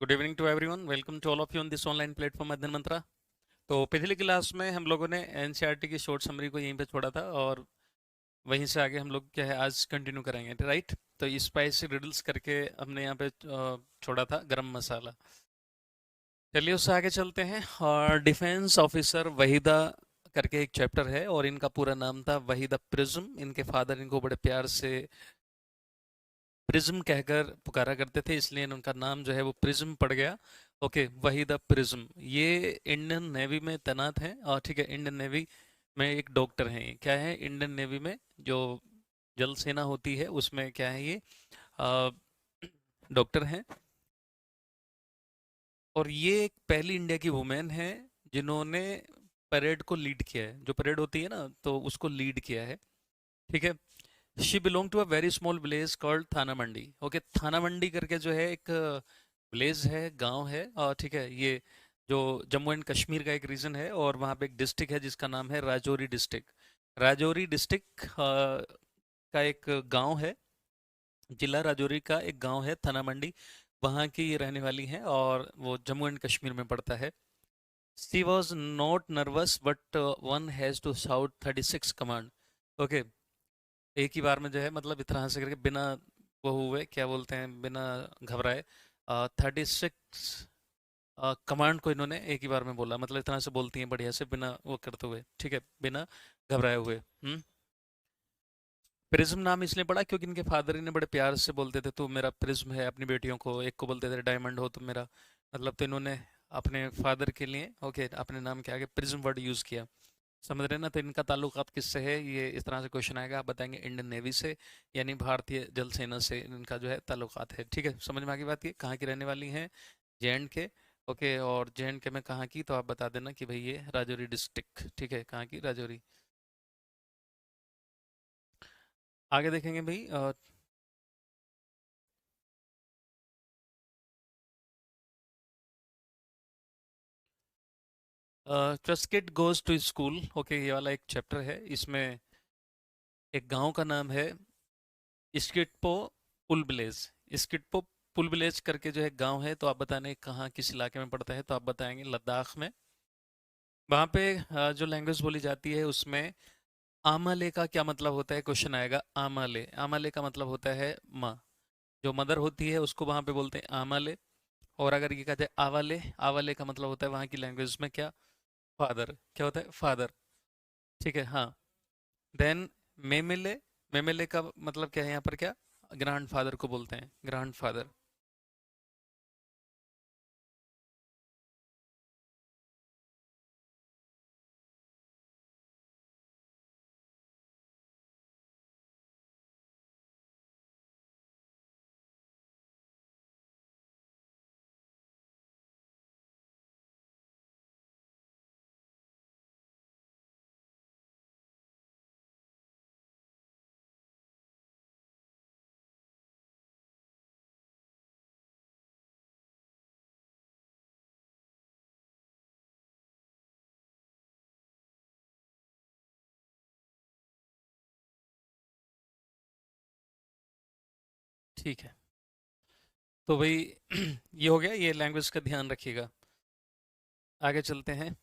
Good evening to everyone. Welcome to all of you on this online platform Adhyayan Mantra. तो पिछली class में हम लोगों ने एनसीईआरटी की शॉर्ट समरी को यहीं पे छोड़ा था और वहीं से आगे हम लोग क्या है आज कंटिन्यू करेंगे, राइट। तो स्पाइसी रिडल्स करके हमने यहाँ पे छोड़ा था गरम मसाला। चलिए उससे आगे चलते हैं। और डिफेंस ऑफिसर वहीदा करके एक चैप्टर है और इनका पूरा नाम था वहीदा प्रिज्म। इनके फादर इनको बड़े प्यार से प्रिज्म कहकर पुकारा करते थे, इसलिए उनका नाम जो है वो प्रिज्म पड़ गया। ओके, वही द प्रिज्म। ये इंडियन नेवी में तैनात हैं और ठीक है, इंडियन नेवी में एक डॉक्टर हैं। ये क्या है, इंडियन नेवी में जो जल सेना होती है उसमें क्या है ये डॉक्टर हैं। और ये एक पहली इंडिया की वुमेन है जिन्होंने परेड को लीड किया है। जो परेड होती है ना, तो उसको लीड किया है, ठीक है। She belong to a very small village called Thana Mandi. Okay, थाना मंडी करके जो है एक विलेज है, गांव है, और ठीक है, ये जो जम्मू एंड कश्मीर का एक रीजन है और वहाँ पे एक डिस्ट्रिक्ट है जिसका नाम है राजौरी डिस्ट्रिक्ट। राजौरी डिस्ट्रिक्ट का एक गांव है, जिला राजौरी का एक गांव है थाना मंडी। वहाँ की ये रहने वाली हैं और वो जम्मू एंड कश्मीर में पड़ता है। She was not nervous but one has to shout 36 command. Okay, एक ही बार में जो है मतलब इतना से करके बिना वो हुए, क्या बोलते हैं, बिना घबराए 36 कमांड को इन्होंने एक ही बार में बोला। मतलब इतना से बोलती हैं बढ़िया से, बिना वो करते हुए, ठीक है, बिना घबराए हुए। प्रिज्म नाम इसलिए पड़ा क्योंकि इनके फादर इन्हें बड़े प्यार से बोलते थे, तू मेरा प्रिज्म है। अपनी बेटियों को, एक को बोलते थे डायमंड हो तुम मेरा, मतलब तो इन्होंने अपने फादर के लिए ओके अपने नाम के आगे प्रिज्म वर्ड यूज़ किया। समझ रहे हैं ना। तो इनका ताल्लुकात किससे है, ये इस तरह से क्वेश्चन आएगा, आप बताएंगे इंडियन नेवी से, यानी भारतीय जल सेना से इनका जो है ताल्लुकात है। ठीक है, समझ में आ गई बात। ये कहाँ की रहने वाली हैं, जे एंड के। ओके, और जे एंड के में कहाँ की, तो आप बता देना कि भाई ये राजौरी डिस्ट्रिक्ट, ठीक है, कहाँ की, राजौरी। आगे देखेंगे भाई। Trust kid goes to school. Okay, ये वाला एक चैप्टर है, इसमें एक गांव का नाम है स्किटपो पुल विलेज। स्किटपो पुल विलेज करके जो है गांव है, तो आप बताने कहाँ किस इलाके में पड़ता है, तो आप बताएंगे लद्दाख में। वहाँ पे जो लैंग्वेज बोली जाती है उसमें आमाले का क्या मतलब होता है, क्वेश्चन आएगा। आमाले, आमाले का मतलब होता है माँ। जो मदर होती है उसको वहाँ पे बोलते हैं आमाले। और अगर ये कहते हैं आवाले, आवाले का मतलब होता है वहाँ की लैंग्वेज में क्या, फादर। क्या होता है, फादर। ठीक है, हाँ। देन मेमेले, मेमेले का मतलब क्या है यहाँ पर, क्या, ग्रैंड फादर को बोलते हैं, ग्रैंड फादर। ठीक है, तो भाई ये हो गया, ये लैंग्वेज का ध्यान रखिएगा। आगे चलते हैं।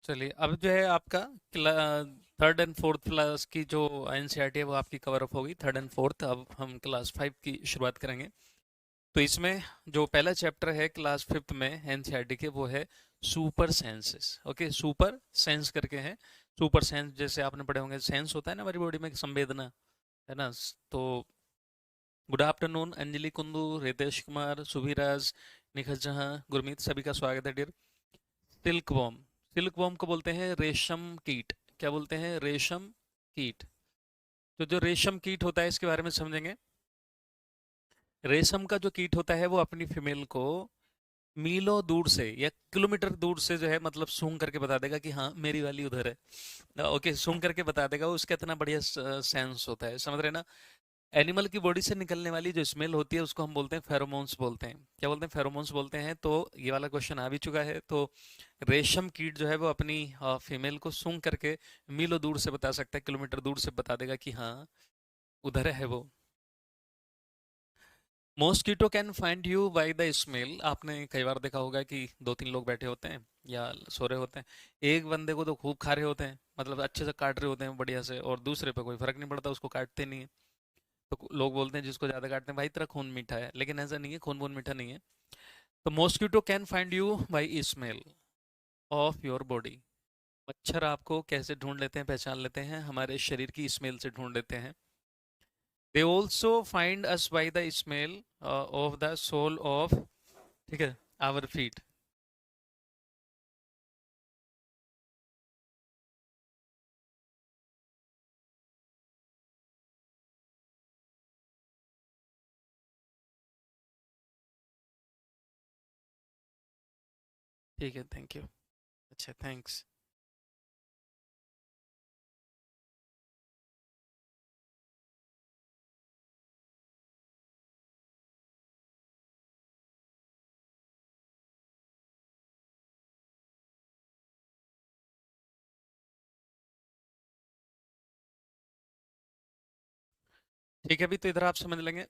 चलिए, अब जो है आपका थर्ड एंड फोर्थ क्लास की जो एनसीईआरटी है वो आपकी कवर अप होगी, थर्ड एंड फोर्थ। अब हम क्लास फाइव की शुरुआत करेंगे। तो इसमें जो पहला चैप्टर है क्लास फिफ्थ में एनसीईआरटी के, वो है super senses. Okay, super sense करके हैं। सुपर सेंस जैसे आपने पढ़े होंगे, सेंस होता है ना हमारी बॉडी में, संवेदना, है ना। तो गुड आफ्टरनून अंजलि, कुंदू, रितेश कुमार, सुभीराज, निखत जहां, गुरमीत, सभी का स्वागत है dear. Silk worm, silk worm को बोलते हैं रेशम कीट। क्या बोलते हैं, रेशम कीट। तो जो रेशम कीट होता है इसके बारे में समझेंगे। रेशम का जो कीट होता है वो अपनी फीमेल को मीलों दूर से या किलोमीटर दूर से जो है मतलब सूंघ करके बता देगा कि हाँ मेरी वाली उधर है। ओके, सूंघ करके बता देगा, उसका इतना बढ़िया सेंस होता है, समझ रहे हैं ना। एनिमल की बॉडी से निकलने वाली जो स्मेल होती है उसको हम बोलते हैं फेरोमोन्स बोलते हैं। क्या बोलते हैं? फेरोमोन्स बोलते हैं। तो ये वाला क्वेश्चन आ भी चुका है। तो रेशम कीट जो है वो अपनी फीमेल को सूंघ करके मीलों दूर से बता सकता है, किलोमीटर दूर से बता देगा कि हाँ उधर है वो। Mosquito can find you bye the smell. आपने कई बार देखा होगा कि दो तीन लोग बैठे होते हैं या सो रहे होते हैं, एक बंदे को तो खूब खा रहे होते हैं, मतलब अच्छे से काट रहे होते हैं बढ़िया से, और दूसरे पे कोई फर्क नहीं पड़ता, उसको काटते नहीं है। तो लोग बोलते हैं जिसको ज्यादा काटते हैं भाई तेरा खून मीठा है, लेकिन ऐसा नहीं है, खून वून मीठा नहीं है। तो mosquito can find you by smell of your body. मच्छर आपको कैसे ढूंढ लेते हैं, पहचान लेते हैं? हमारे शरीर की स्मेल से ढूंढ लेते हैं। They also find us by the smell of the sole of, ठीक है, आवर फीट। ठीक है, थैंक यू। अच्छा, थैंक्स। ठीक है, अभी तो इधर आप समझ लेंगे।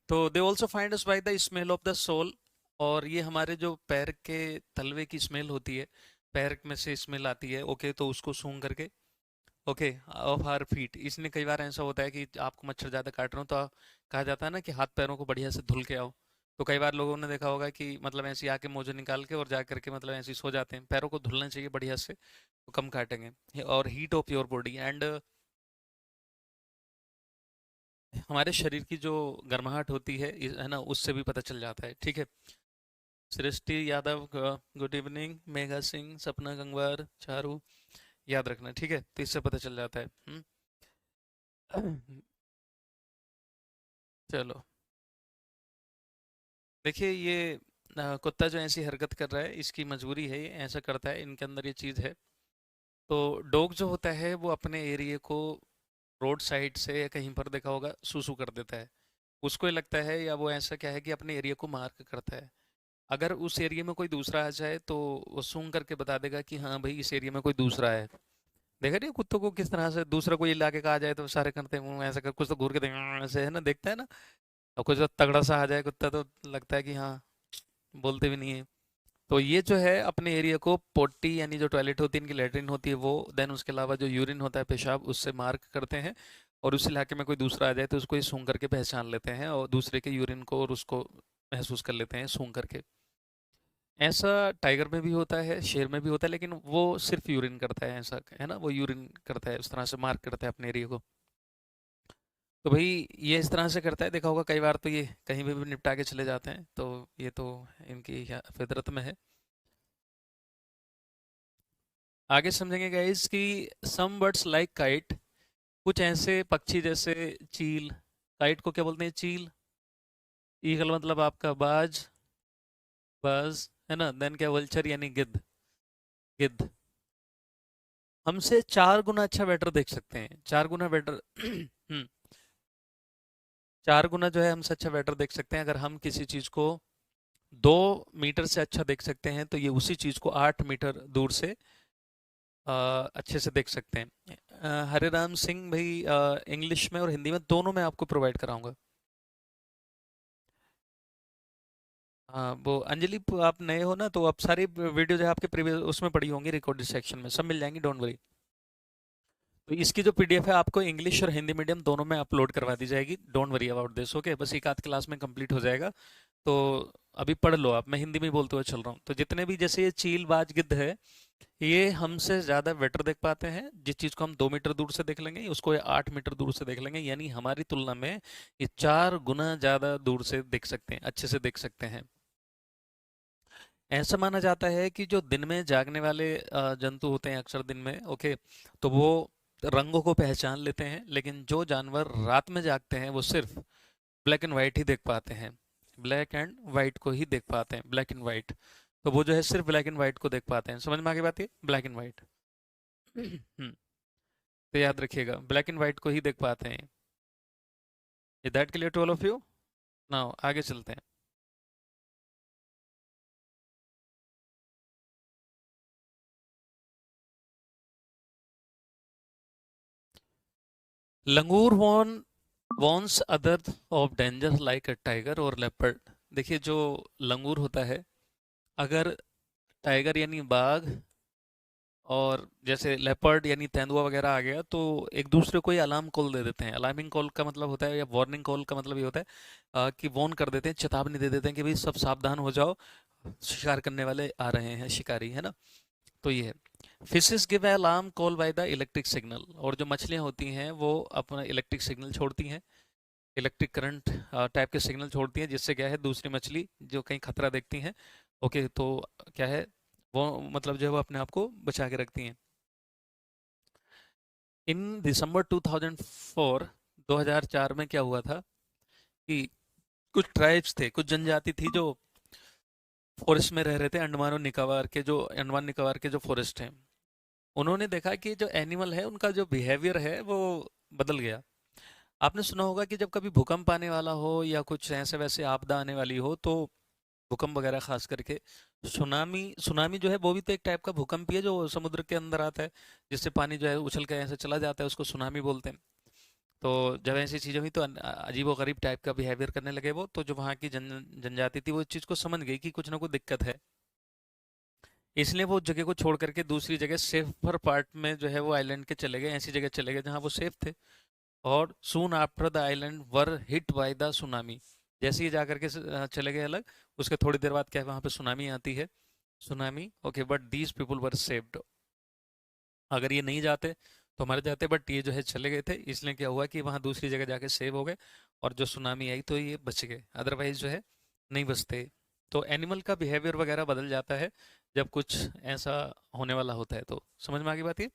तो they also find us by the smell of the sole. और ये हमारे जो पैर के तलवे की स्मेल होती है, पैर में से स्मेल आती है, ओके, तो उसको सूंघ करके, ओके, ऑफ आवर फीट। इसमें कई बार ऐसा होता है कि आपको मच्छर ज़्यादा काट रहे हो, तो कहा जाता है ना कि हाथ पैरों को बढ़िया से धुल के आओ। तो कई बार लोगों ने देखा होगा कि मतलब ऐसे आके मोजे निकाल के और जा करके मतलब ऐसे ही सो जाते हैं। पैरों को धुलना चाहिए बढ़िया से, तो कम काटेंगे। और heat of your body and, हमारे शरीर की जो गर्माहट होती है है ना, उससे भी पता चल जाता है। ठीक है। सृष्टि यादव, गुड इवनिंग। मेघा सिंह, सपना गंगवार, चारू, याद रखना, ठीक है, तो इससे पता चल जाता है। चलो, देखिए ये कुत्ता जो ऐसी हरकत कर रहा है, इसकी मजबूरी है, ये ऐसा करता है, इनके अंदर ये चीज़ है। तो डॉग जो होता है वो अपने एरिया को रोड साइड से या कहीं पर देखा होगा सूसू कर देता है। उसको ये लगता है, या वो ऐसा क्या है कि अपने एरिया को मार्क करता है। अगर उस एरिया में कोई दूसरा आ जाए तो वो सूंघ करके बता देगा कि हाँ भाई इस एरिया में कोई दूसरा है। देखा नहीं कुत्तों को किस तरह से दूसरा कोई इलाके का आ जाए तो सारे करते हैं, ऐसा कर, कुछ तो घूर के ऐसे है ना, देखता है ना। और कुछ तो तगड़ा सा आ जाए कुत्ता तो लगता है कि हाँ, बोलते भी नहीं है। तो ये जो है अपने एरिया को पोटी यानी जो टॉयलेट होती है, इनकी लेटरिन होती है वो, देन उसके अलावा जो यूरिन होता है, पेशाब, उससे मार्क करते हैं। और उस इलाके में कोई दूसरा आ जाए तो उसको ये सूंघ करके पहचान लेते हैं, और दूसरे के यूरिन को और उसको महसूस कर लेते हैं सूंघ करके। ऐसा टाइगर में भी होता है, शेर में भी होता है, लेकिन वो सिर्फ यूरिन करता है, ऐसा है ना, वो यूरिन करता है, उस तरह से मार्क करता है अपने एरिया को। तो भाई ये इस तरह से करता है, देखा होगा कई बार तो ये कहीं भी निपटा के चले जाते हैं, तो ये तो इनकी फितरत में है। आगे समझेंगे गाइस कि सम बर्ड्स लाइक काइट, कुछ ऐसे पक्षी जैसे चील, काइट को क्या बोलते हैं? चील। ईगल मतलब आपका बाज, बाज, है ना। देन क्या? वल्चर यानी गिद्ध, गिद्ध हमसे 4 गुना अच्छा बेटर देख सकते हैं, 4 गुना बेटर। 4 गुना जो है हमसे अच्छा बेटर देख सकते हैं। अगर हम किसी चीज को 2 मीटर से अच्छा देख सकते हैं, तो ये उसी चीज को 8 मीटर दूर से अच्छे से देख सकते हैं। हरे राम सिंह भाई, इंग्लिश में और हिंदी में दोनों में आपको प्रोवाइड कराऊंगा। हाँ, वो अंजलि, आप नए हो ना, तो आप सारी वीडियो जो है आपके प्रीवियस उसमें पड़ी होंगी, रिकॉर्डेड सेक्शन में सब मिल जाएंगी, डोंट वरी। तो इसकी जो पीडीएफ है आपको इंग्लिश और हिंदी मीडियम दोनों में अपलोड करवा दी जाएगी, don't worry about this, okay. बस एक आध क्लास में कंप्लीट हो जाएगा। तो अभी पढ़ लो आप, मैं हिंदी में ही बोलते हुए चल रहा हूँ। तो जितने भी जैसे ये चील, बाज, गिद्ध है, ये हमसे ज़्यादा बेटर देख पाते हैं। जिस चीज़ को हम 2 मीटर दूर से देख लेंगे, उसको ये 8 मीटर दूर से देख लेंगे, यानी हमारी तुलना में ये 4 गुना ज़्यादा दूर से देख सकते हैं, अच्छे से देख सकते हैं। ऐसा माना जाता है कि जो दिन में जागने वाले जंतु होते हैं अक्सर दिन में, ओके, तो वो रंगों को पहचान लेते हैं, लेकिन जो जानवर रात में जागते हैं वो सिर्फ ब्लैक एंड वाइट ही देख पाते हैं, ब्लैक एंड वाइट को ही देख पाते हैं, ब्लैक एंड वाइट। तो वो जो है सिर्फ ब्लैक एंड वाइट को देख पाते हैं। समझ में आ गई बात? ये ब्लैक एंड वाइट। तो याद रखिएगा, ब्लैक एंड व्हाइट को ही देख पाते हैं। Is that clear to all of you? Now आगे चलते हैं। Langur warns other of danger like a tiger और लेपर्ड। देखिए, जो लंगूर होता है, अगर टाइगर यानी बाघ और जैसे लेपर्ड यानी तेंदुआ वगैरह आ गया, तो एक दूसरे को ही अलार्म कॉल दे देते हैं। अलार्मिंग कॉल का मतलब होता है, या वार्निंग कॉल का मतलब ये होता है कि वॉर्न कर देते हैं, चेतावनी दे देते हैं कि भाई सब सावधान हो जाओ, शिकार करने वाले आ रहे हैं, शिकारी है ना। तो ये है, fishes give alarm call by the electric signal. और जो मछलियां होती हैं वो अपना इलेक्ट्रिक सिग्नल छोड़ती हैं, इलेक्ट्रिक करंट टाइप के सिग्नल छोड़ती हैं, जिससे क्या है दूसरी मछली जो कहीं खतरा देखती हैं, ओके, तो क्या है वो मतलब जो है वो अपने आप को बचा के रखती हैं। इन दिसंबर 2004, 2004 में क्या हुआ था कि कुछ ट्राइब्स थे, कुछ जनजाति थी जो फॉरेस्ट में रह रहे थे, अंडमान निकोबार के जो फॉरेस्ट हैं, उन्होंने देखा कि जो एनिमल है उनका जो बिहेवियर है वो बदल गया। आपने सुना होगा कि जब कभी भूकंप आने वाला हो या कुछ ऐसे वैसे आपदा आने वाली हो, तो भूकंप वगैरह खास करके, सुनामी सुनामी जो है वो भी तो एक टाइप का भूकंप ही है, जो समुद्र के अंदर आता है, जिससे पानी जो है उछल के ऐसे चला जाता है, उसको सुनामी बोलते हैं। तो जब ऐसी चीज़ें हुई तो अजीब व गरीब टाइप का बिहेवियर करने लगे वो, तो जो वहाँ की जनजाति थी वो इस चीज़ को समझ गई कि कुछ ना कुछ दिक्कत है, इसलिए वो उस जगह को छोड़ करके दूसरी जगह सेफर पार्ट में जो है वो आइलैंड के चले गए, ऐसी जगह चले गए जहाँ वो सेफ थे। और soon after the island were hit by the tsunami. जैसे ही जा करके चले गए अलग, उसके थोड़ी देर बाद क्या है वहाँ पे सुनामी आती है, tsunami, okay, but these people were saved. अगर ये नहीं जाते तो मर जाते, बट ये जो है चले गए थे, इसलिए क्या हुआ कि वहाँ दूसरी जगह जाके सेव हो गए, और जो सुनामी आई तो ये बच गए, अदरवाइज जो है नहीं बचते। तो एनिमल का बिहेवियर वगैरह बदल जाता है जब कुछ ऐसा होने वाला होता है। तो समझ में आ गई बात ये?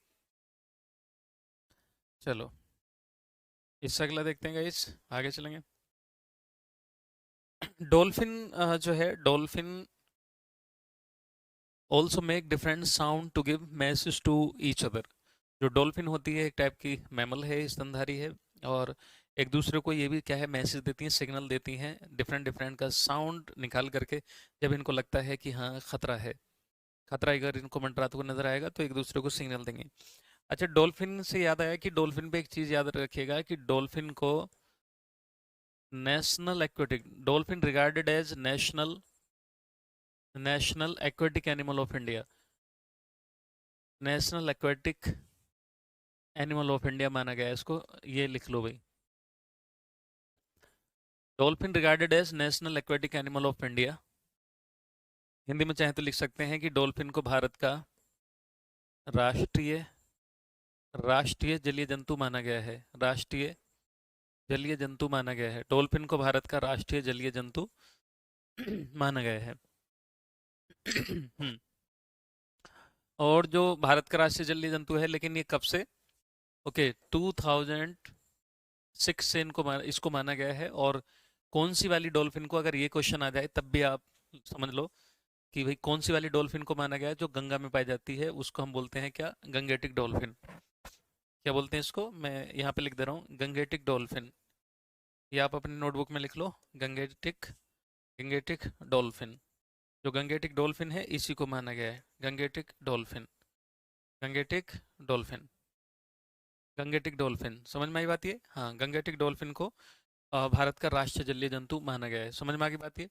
चलो, इससे अगला देखते हैं गाइस, आगे चलेंगे। डॉल्फिन जो है, dolphin also make different sound to give message to each other. जो डॉल्फिन होती है एक टाइप की मैमल है, स्तनधारी है, और एक दूसरे को ये भी क्या है मैसेज देती हैं, सिग्नल देती हैं, डिफरेंट डिफरेंट का साउंड निकाल करके, जब इनको लगता है कि हाँ खतरा है, खतरा अगर इनको मंडराते हुए नजर आएगा तो एक दूसरे को सिग्नल देंगे। अच्छा, डॉल्फिन से याद आया कि डॉल्फिन पे एक चीज याद रखिएगा कि डॉल्फिन को national aquatic, dolphin regarded as national national aquatic animal of India, national aquatic animal of India माना गया है इसको, ये लिख लो भाई। Dolphin regarded as national aquatic animal of India. Hindi में चाहे तो लिख सकते हैं कि डॉल्फिन को भारत का राष्ट्रीय राष्ट्रीय जलीय जंतु माना गया है, राष्ट्रीय जलीय जंतु माना गया है, डॉल्फिन को भारत का राष्ट्रीय जलीय जंतु माना गया है। और जो भारत का राष्ट्रीय जलीय जंतु है, लेकिन ये कब से, ओके, 2006 से इसको माना गया है। और कौन सी वाली डॉल्फिन को, अगर ये क्वेश्चन आ जाए तब भी आप समझ लो कि भाई कौन सी वाली डॉल्फिन को माना गया है, जो गंगा में पाई जाती है, उसको हम बोलते हैं क्या, गंगेटिक डॉल्फिन। क्या बोलते हैं इसको, मैं यहाँ पे लिख दे रहा हूँ, गंगेटिक डॉल्फिन। ये आप अपनी नोटबुक में लिख लो, गंगेटिक गंगेटिक डॉल्फिन। जो गंगेटिक डॉल्फिन है इसी को माना गया है, Gangetic dolphin, Gangetic dolphin, Gangetic dolphin. समझ में आई बात ये? हाँ, गंगेटिक डॉल्फिन को भारत का राष्ट्रीय जलीय जंतु माना गया है। समझ में आ गई बात ये?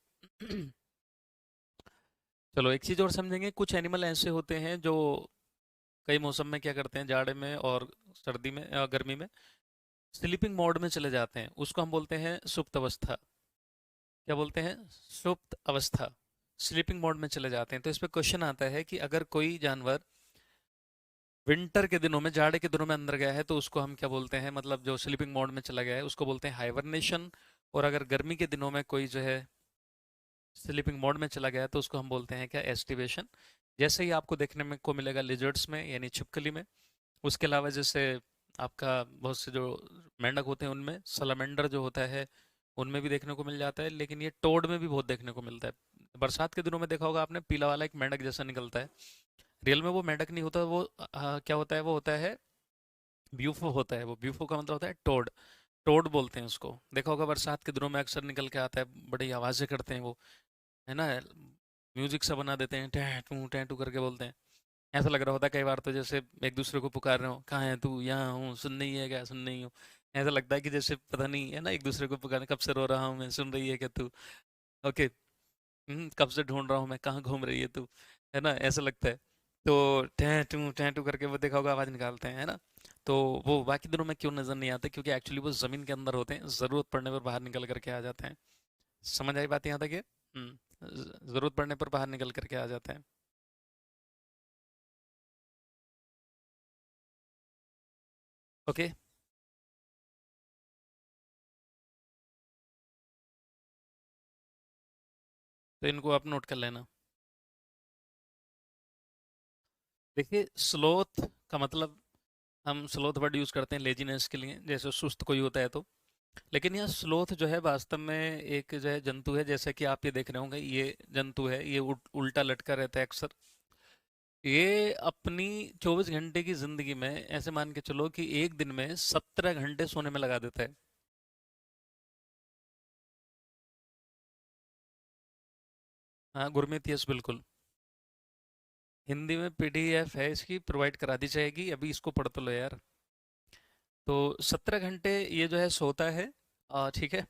चलो, एक चीज़ और समझेंगे, कुछ एनिमल ऐसे होते हैं जो कई मौसम में क्या करते हैं, जाड़े में और सर्दी में, गर्मी में स्लीपिंग मोड में चले जाते हैं, उसको हम बोलते हैं सुप्त अवस्था। क्या बोलते हैं? सुप्त अवस्था, स्लीपिंग मोड में चले जाते हैं। तो इस पे क्वेश्चन आता है कि अगर कोई जानवर विंटर के दिनों में, जाड़े के दिनों में अंदर गया है, तो उसको हम क्या बोलते हैं, मतलब जो स्लीपिंग मोड में चला गया है उसको बोलते हैं हाइबरनेशन। और अगर गर्मी के दिनों में कोई जो है स्लीपिंग मोड में चला गया है तो उसको हम बोलते हैं क्या, एस्टिवेशन। जैसे ही आपको देखने में को मिलेगा लिजर्ड्स में यानी छिपकली में। उसके अलावा जैसे आपका बहुत से जो मेंढक होते हैं उनमें, सलामेंडर जो होता है उनमें भी देखने को मिल जाता है, लेकिन ये टोड में भी बहुत देखने को मिलता है। बरसात के दिनों में देखा होगा आपने, पीला वाला एक मेंढक जैसा निकलता है, रियल में वो मेंढक नहीं होता, वो क्या होता है, वो होता है ब्यूफो होता है, वो ब्यूफो का मतलब होता है टोड। टोड बोलते हैं उसको, देखा होगा बरसात के दिनों में अक्सर निकल के आता है, बड़ी आवाज़ें करते हैं वो, है ना, म्यूजिक सा बना देते हैं, टैं टू करके बोलते हैं। ऐसा लग रहा होता है कई बार तो जैसे एक दूसरे को पुकार रहे हो, कहाँ है तू, यहाँ हूँ, सुन नहीं है क्या, सुन नहीं हूँ। ऐसा लगता है कि जैसे पता नहीं है ना, एक दूसरे को पुकार, कब से रो रहा हूँ मैं, सुन रही है क्या तू। ओके। कब से ढूंढ रहा हूँ मैं, कहाँ घूम रही है तू, है ना, ऐसा लगता है। तो टैं टू करके वो देखा होगा आवाज निकालते हैं, है ना। तो वो बाकी दिनों में क्यों नजर नहीं आते, क्योंकि एक्चुअली वो जमीन के अंदर होते हैं, जरूरत पड़ने पर बाहर निकल करके आ जाते हैं। समझ आई बात यहाँ तक ये? जरूरत पड़ने पर बाहर निकल करके आ जाते हैं। ओके। तो इनको आप नोट कर लेना। देखिए, स्लोथ का मतलब, हम स्लोथ वर्ड यूज करते हैं लेजीनेस के लिए, जैसे सुस्त कोई होता है तो। लेकिन यह स्लोथ जो है वास्तव में एक जो है जंतु है, जैसे कि आप ये देख रहे होंगे, ये जंतु है, ये उल्टा लटका रहता है अक्सर। ये अपनी 24 घंटे की जिंदगी में ऐसे मान के चलो कि एक दिन में 17 घंटे सोने में लगा देता है। हाँ, गुरमीत, यस, बिल्कुल। हिंदी में पीडीएफ है इसकी, प्रोवाइड करा दी जाएगी, अभी इसको पढ़ तो लो यार। तो 17 घंटे ये जो है सोता है, ठीक है।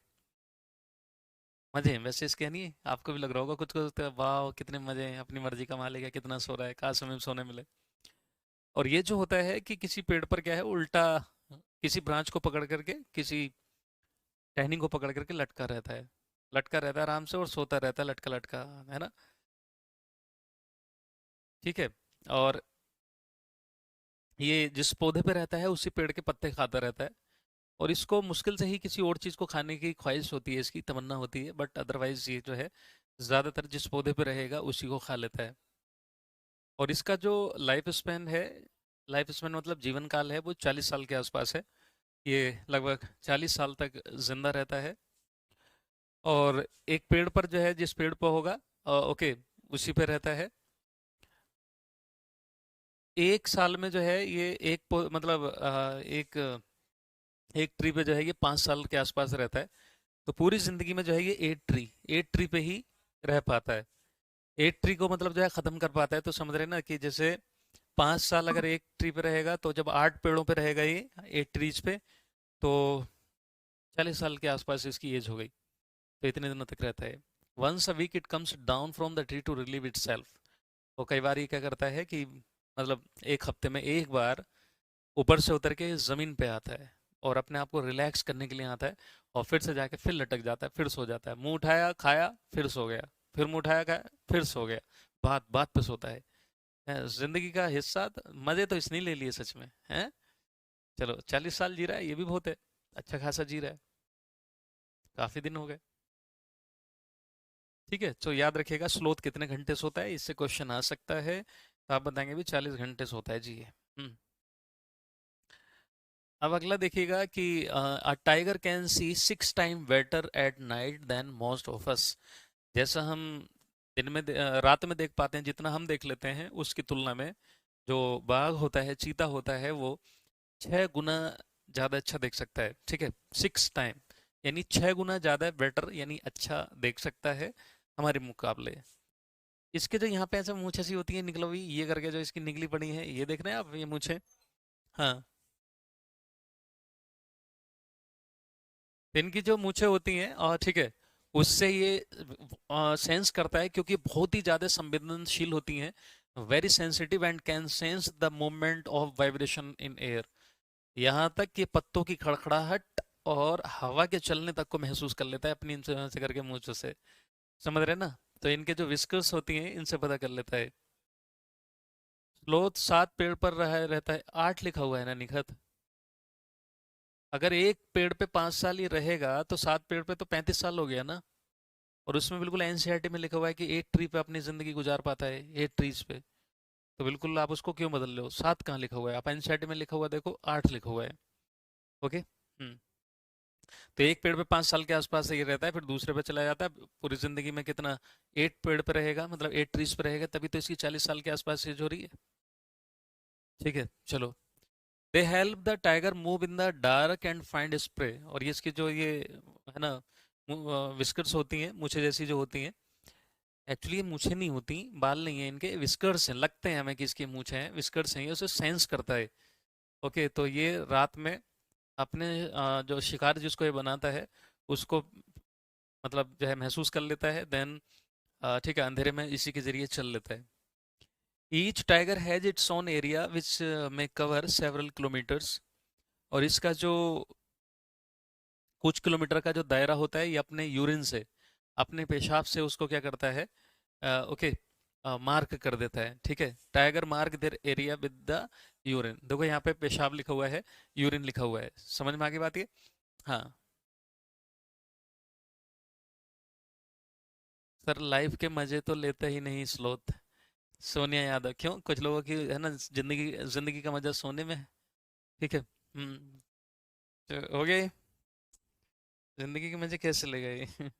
मजे हैं वैसे इसके, नहीं आपको भी लग रहा होगा कुछ कुछ तो, वाह कितने मजे हैं, अपनी मर्जी का मालिक है, कितना सो रहा है, काश हमें सोने मिले। और ये जो होता है कि किसी पेड़ पर क्या है, उल्टा किसी ब्रांच को पकड़ करके, किसी टहनी को पकड़ करके लटका रहता है, लटका रहता है आराम से, और सोता रहता है लटका लटका, है ना। ठीक है। और ये जिस पौधे पे रहता है उसी पेड़ के पत्ते खाता रहता है। और इसको मुश्किल से ही किसी और चीज़ को खाने की ख्वाहिश होती है, इसकी तमन्ना होती है, बट अदरवाइज ये जो है ज़्यादातर जिस पौधे पे रहेगा उसी को खा लेता है। और इसका जो लाइफ स्पैन है, लाइफ स्पैन मतलब जीवन काल है, वो 40 साल के आसपास है। ये लगभग 40 साल तक जिंदा रहता है। और एक पेड़ पर जो है, जिस पेड़ पर होगा, ओके, उसी पे रहता है। एक साल में जो है ये मतलब एक ट्री पे जो है ये 5 साल के आसपास रहता है। तो पूरी जिंदगी में जो है ये एट ट्री पे ही रह पाता है। एट ट्री को मतलब जो है खत्म कर पाता है, तो समझ रहे हैं ना कि जैसे 5 साल अगर एक ट्री पे रहेगा, तो जब 8 पेड़ों पे रहेगा ये, 8 ट्रीज पे, तो 40 साल के आसपास इसकी एज हो गई। तो इतने दिनों तक रहता है। Once a week it comes down from the tree to relieve itself. तो कई बार ये क्या करता है कि मतलब एक हफ्ते में एक बार ऊपर से उतर के जमीन पे आता है, और अपने आप को रिलैक्स करने के लिए आता है। और फिर से जाके फिर लटक जाता है, फिर सो जाता है, मुंह उठाया खाया फिर सो गया, फिर मुंह उठाया खाया फिर सो गया, बात बात पे सोता है। जिंदगी का हिस्सा मजे तो इसने ले लिए सच में, हैं। चलो, 40 साल जी रहा है, ये भी बहुत है, अच्छा खासा जी रहा है, काफी दिन हो गए। ठीक है, तो याद रखिएगा स्लोथ कितने घंटे सोता है, इससे क्वेश्चन आ सकता है, तो आप बताएंगे भी 40 घंटे सोता है जी ये। अब अगला देखिएगा कि a tiger can see 6 time better at night than most of us. जैसा हम दिन में रात में देख पाते हैं, जितना हम देख लेते हैं, उसकी तुलना में जो बाघ होता है, चीता होता है, वो 6 गुना ज्यादा अच्छा देख सकता है। ठीक है, 6 टाइम यानी 6 गुना ज्यादा बेटर, यानी अच्छा देख सकता है हमारे मुकाबले। इसके जो यहाँ पे ऐसे मूछें सी होती है निकलो हुई, ये करके जो इसकी निकली पड़ी है, ये देख रहे हैं आप, ये मूछें। हाँ, इनकी जो मूछें होती हैं, और ठीक है, उससे ये सेंस करता है, क्योंकि बहुत ही ज्यादा संवेदनशील होती हैं, very sensitive, and can sense the movement of vibration in air. यहाँ तक कि पत्तों की खड़खड़ाहट और हवा के चलने तक को महसूस कर लेता है अपनी इनसे से करके मूछों से। समझ रहे हैं ना। तो इनके जो विस्कर्स होती हैं, इनसे पता कर लेता है। स्लोथ 7 पेड़ पर रहता है, 8 लिखा हुआ है ना निखत। अगर एक पेड़ पे 5 साल ही रहेगा, तो 7 पेड़ पे तो 35 साल हो गया ना। और उसमें बिल्कुल एनसीईआरटी में लिखा हुआ है कि एक ट्री पे अपनी जिंदगी गुजार पाता है, 8 ट्रीज पे। तो बिल्कुल आप उसको क्यों बदल रहे हो, 7 कहाँ लिखा हुआ है, आप एनसीईआरटी में लिखा हुआ देखो, 8 लिखा हुआ है। ओके। तो एक पेड़ पे 5 साल के आसपास ये रहता है, फिर दूसरे पे चला जाता है, पूरी जिंदगी में कितना, 8 पेड़ पे रहेगा, मतलब 8 ट्रीज पे रहेगा, तभी तो इसकी 40 साल के आसपास एज हो रही है। ठीक है, चलो। They help the tiger move in the dark and find spray. और ये इसकी जो ये है ना विस्कर्स होती हैं, मूछें जैसी जो होती हैं, एक्चुअली ये मूछें नहीं होती, बाल नहीं है इनके, विस्कर्स हैं, लगते हैं हमें कि इसकी मूछें हैं, विस्कर्स हैं, ये उसे सेंस करता है। ओके, तो ये रात में अपने जो शिकार जिसको ये बनाता है उसको मतलब जो है महसूस कर लेता है, देन ठीक है अंधेरे में इसी के जरिए चल लेता है। Each tiger has its own area which में कवर सेवरल किलोमीटर्स। और इसका जो कुछ किलोमीटर का जो दायरा होता है ये अपने यूरिन से, अपने पेशाब से उसको क्या करता है, ओके, मार्क कर देता है। ठीक है, tiger mark their area with the urine. देखो यहाँ पे पेशाब लिखा हुआ है, यूरिन लिखा हुआ है, समझ में आ गई बात ये? हाँ सर, लाइफ के मजे तो लेते ही नहीं स्लोथ। सोनिया यादव, क्यों? कुछ लोगों की है ना जिंदगी, जिंदगी का मजा सोने में है। ठीक है, तो हो गए, जिंदगी के मजे कैसे ले गए?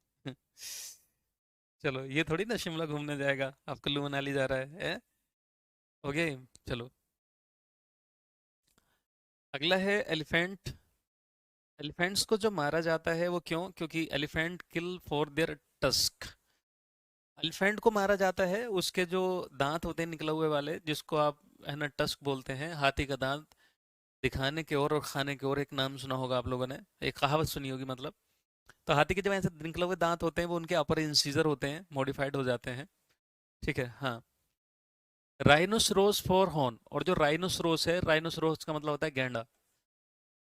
चलो, ये थोड़ी ना शिमला घूमने जाएगा, आप कुल्लू मनाली जा रहा है? हो गए। चलो, अगला है एलिफेंट। एलिफेंट्स को जो मारा जाता है वो क्यों? क्योंकि elephant kill for their tusk. Elephant को मारा जाता है उसके जो दांत होते हैं निकले हुए वाले, जिसको आप है ना टस्क बोलते हैं, हाथी का दांत, दिखाने के और खाने के और, एक नाम सुना होगा आप लोगों ने, एक कहावत सुनी होगी मतलब। तो हाथी के जब ऐसे निकले हुए दांत होते हैं वो उनके अपर इंसीजर होते हैं, मॉडिफाइड हो जाते हैं। ठीक है, हाँ। राइनोसरोस फॉर हॉर्न। और जो राइनोसरोस है, राइनोसरोस का मतलब होता है गैंडा।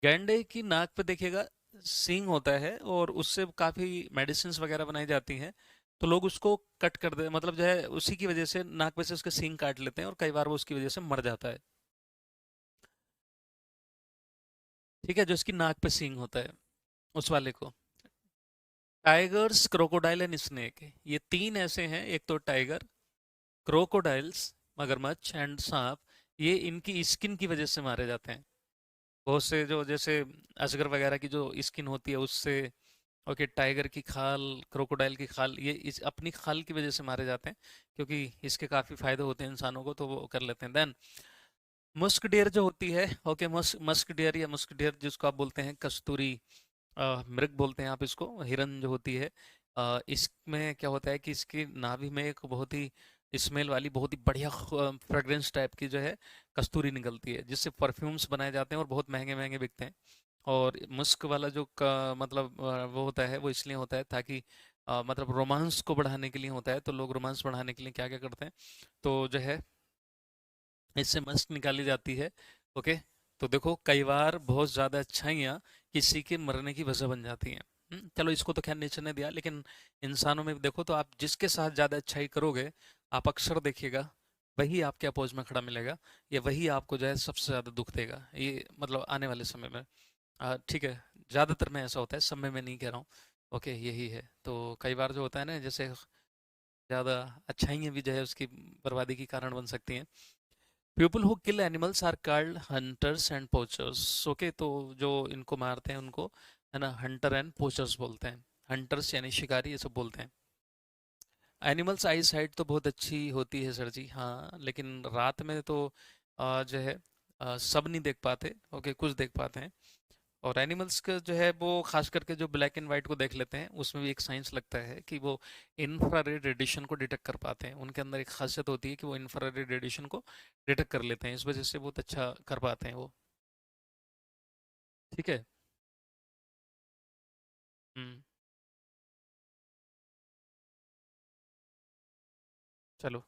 गैंडे की नाक पे देखिएगा सींग होता है, और उससे काफी मेडिसिन वगैरह बनाई जाती हैं। तो लोग उसको कट कर दे, मतलब जो है उसी की वजह से नाक पे से उसके सींग काट लेते हैं, और कई बार वो उसकी वजह से मर जाता है। ठीक है, जो इसकी नाक पे सींग होता है उस वाले को। टाइगर्स, क्रोकोडाइल एंड स्नेक, ये तीन ऐसे हैं, एक तो टाइगर, क्रोकोडाइल्स मगरमच्छ, एंड सांप, ये इनकी स्किन की वजह से मारे जाते हैं। बहुत से जो जैसे अजगर वगैरह की जो स्किन होती है उससे, ओके, टाइगर की खाल, क्रोकोडाइल की खाल, ये इस अपनी खाल की वजह से मारे जाते हैं, क्योंकि इसके काफी फायदे होते हैं इंसानों को, तो वो कर लेते हैं। देन मस्क डियर जो होती है, ओके, मस्क डियर या मस्क डियर जिसको आप बोलते हैं कस्तूरी मृग बोलते हैं आप इसको, हिरन जो होती है, इसमें क्या होता है कि इसकी नाभि में एक बहुत ही स्मेल वाली, बहुत ही बढ़िया फ्रेग्रेंस टाइप की जो है कस्तूरी निकलती है, जिससे परफ्यूम्स बनाए जाते हैं और बहुत महंगे महंगे बिकते हैं। और मुस्क वाला जो मतलब वो होता है, वो इसलिए होता है ताकि मतलब रोमांस को बढ़ाने के लिए होता है। तो लोग रोमांस बढ़ाने के लिए क्या क्या करते हैं, तो जो है इससे मस्क निकाली जाती है। ओके, तो देखो कई बार बहुत ज्यादा अच्छाइयाँ किसी के मरने की वजह बन जाती हैं। चलो, इसको तो खैर नेचर ने दिया, लेकिन इंसानों में भी देखो, तो आप जिसके साथ ज्यादा अच्छाई करोगे, आप अक्सर देखिएगा वही आपके अपोज में खड़ा मिलेगा, या वही आपको जो है सबसे ज्यादा दुख देगा, ये मतलब आने वाले समय में। ठीक है, ज्यादातर में ऐसा होता है, समय में नहीं कह रहा हूँ। ओके, यही है। तो कई बार जो होता है ना, जैसे ज्यादा अच्छाइयाँ भी जो है उसकी बर्बादी की कारण बन सकती हैं। People who kill animals are called hunters and poachers. Okay, तो जो इनको मारते हैं उनको है ना हंटर एंड पोचर्स बोलते हैं। हंटर्स यानी शिकारी, ये सब बोलते हैं। एनिमल्स आई साइट तो बहुत अच्छी होती है सर जी, हाँ, लेकिन रात में तो जो है सब नहीं देख पाते। ओके, कुछ देख पाते हैं। और एनिमल्स का जो है वो खास करके जो ब्लैक एंड वाइट को देख लेते हैं, उसमें भी एक साइंस लगता है कि वो इंफ्रारेड रेडिएशन को डिटेक्ट कर पाते हैं। उनके अंदर एक खासियत होती है कि वो इंफ्रारेड रेडिएशन को डिटेक्ट कर लेते हैं, इस वजह से बहुत अच्छा कर पाते हैं वो। ठीक है। हम्म। चलो,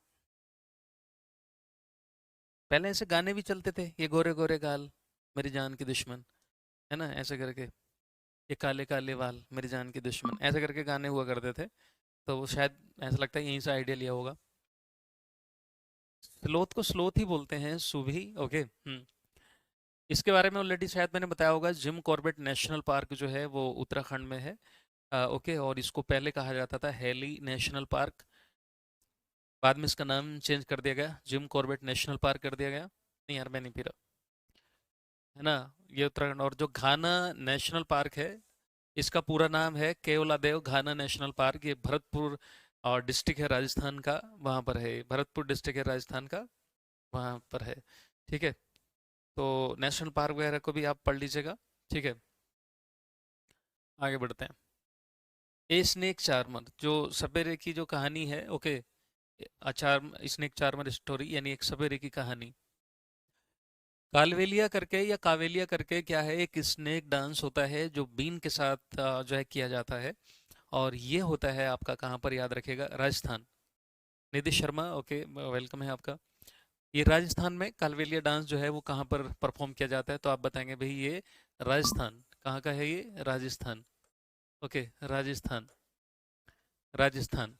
पहले ऐसे गाने भी चलते थे, ये गोरे गोरे गाल मेरी जान की दुश्मन, है ना, ऐसे करके, ये काले काले बाल मेरी जान की दुश्मन, ऐसे करके गाने हुआ करते थे। तो वो शायद ऐसा लगता है यहीं से आइडिया लिया होगा। स्लोथ को स्लोथ ही बोलते हैं, सुभी। ओके। इसके बारे में ऑलरेडी शायद मैंने बताया होगा, जिम कॉर्बेट नेशनल पार्क जो है वो उत्तराखंड में है। ओके, और इसको पहले कहा जाता था हेली नेशनल पार्क, बाद में इसका नाम चेंज कर दिया गया, जिम कॉर्बेट नेशनल पार्क कर दिया गया। नहीं यार, मैं नहीं पी रहा, है ना। ये उत्तराखंड, और जो घाना नेशनल पार्क है, इसका पूरा नाम है केवलादेव घाना नेशनल पार्क, ये भरतपुर और डिस्ट्रिक्ट है राजस्थान का, वहाँ पर है, भरतपुर डिस्ट्रिक्ट है राजस्थान का, वहाँ पर है। ठीक है। तो नेशनल पार्क वगैरह को भी आप पढ़ लीजिएगा, ठीक है। आगे बढ़ते हैं। ए स्नेक चार्मर, जो सपेरे की जो कहानी है, ओके, स्नेक चार्मर स्टोरी यानी एक सपेरे की कहानी। कालवेलिया करके या कावेलिया करके क्या है, एक स्नेक डांस होता है जो बीन के साथ जो है किया जाता है। और ये होता है आपका कहाँ पर, याद रखिएगा, राजस्थान। निधि शर्मा, ओके, वेलकम है आपका। ये राजस्थान में कालवेलिया डांस जो है वो कहाँ पर परफॉर्म किया जाता है, तो आप बताएंगे भाई ये राजस्थान। कहाँ का है ये? राजस्थान। ओके, राजस्थान, राजस्थान।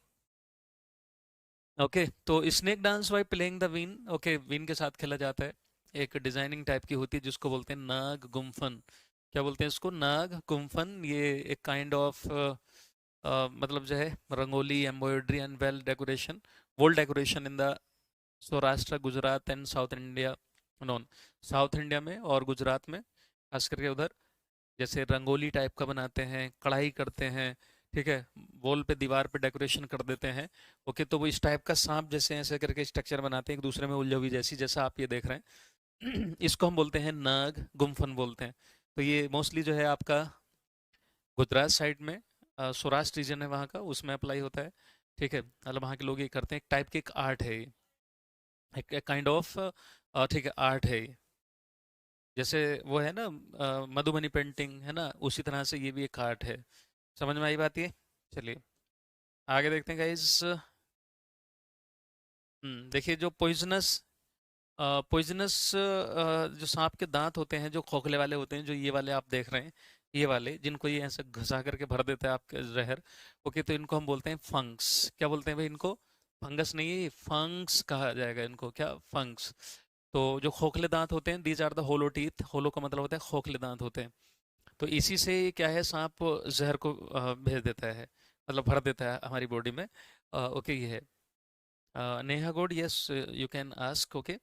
ओके, तो snake dance by playing the been, okay, वीन के साथ खेला जाता है। एक डिजाइनिंग टाइप की होती है जिसको बोलते हैं नाग गुम्फन। क्या बोलते हैं इसको? नाग गुम्फन। ये एक काइंड ऑफ मतलब जो है rangoli, embroidery and well decoration, wall decoration in the Saurashtra, Gujarat and south India non. South India में और गुजरात में खास करके उधर जैसे रंगोली टाइप का बनाते हैं, कढ़ाई करते हैं, ठीक है, वॉल पे दीवार पे डेकोरेशन कर देते हैं। ओके, तो वो इस टाइप का सांप जैसे ऐसे करके स्ट्रक्चर बनाते हैं एक दूसरे में उलझी हुई जैसी, जैसा आप ये देख रहे हैं। इसको हम बोलते हैं नाग गुम्फन बोलते हैं। तो ये मोस्टली जो है आपका गुजरात साइड में, सौराष्ट्र रीजन है वहाँ का, उसमें अप्लाई होता है, ठीक है। मतलब वहाँ के लोग ये करते हैं, एक टाइप की एक आर्ट है ये, एक काइंड ऑफ, ठीक है, आर्ट है ये। जैसे वो है ना मधुबनी पेंटिंग है ना, उसी तरह से ये भी एक आर्ट है। समझ में आई बात ये? चलिए आगे देखते हैं गाइस। देखिए जो पॉइजनस, पॉइजनस जो सांप के दांत होते हैं जो खोखले वाले होते हैं, जो ये वाले आप देख रहे हैं, ये वाले जिनको ये ऐसे घसा करके भर देता है आपके जहर, ओके, तो इनको हम बोलते हैं फंक्स। क्या बोलते हैं भाई इनको? फंगस नहीं है, फंक्स कहा जाएगा इनको। क्या? फंक्स। तो जो खोखले दांत होते हैं, these are the hollow teeth. Hollow का मतलब होता है खोखले दांत होते हैं। तो इसी से क्या है, सांप जहर को भेज देता है, मतलब भर देता है हमारी बॉडी में। ओके, ये है Neha good, yes you can ask, okay.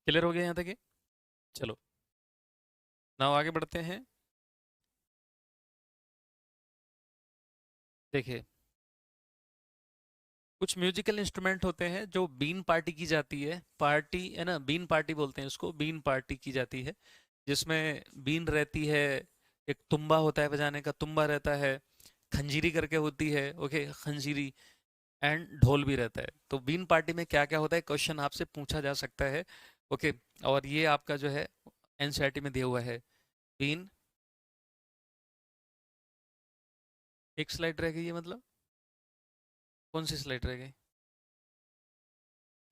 Clear हो गया यहाँ तक ये? चलो नाउ आगे बढ़ते हैं। देखिए कुछ म्यूजिकल इंस्ट्रूमेंट होते हैं जो बीन पार्टी की जाती है, पार्टी है ना, बीन पार्टी बोलते हैं इसको, बीन पार्टी की जाती है, जिसमें बीन रहती है, एक तुम्बा होता है बजाने का, तुम्बा रहता है, खंजीरी करके होती है, ओके, खंजीरी, एंड ढोल भी रहता है। तो बीन पार्टी में क्या क्या होता है, क्वेश्चन आपसे पूछा जा सकता है, ओके। और ये आपका जो है एनसीईआरटी में दिया हुआ है। बीन, एक स्लाइड रह गई है मतलब? कौन सी स्लाइड रह गई?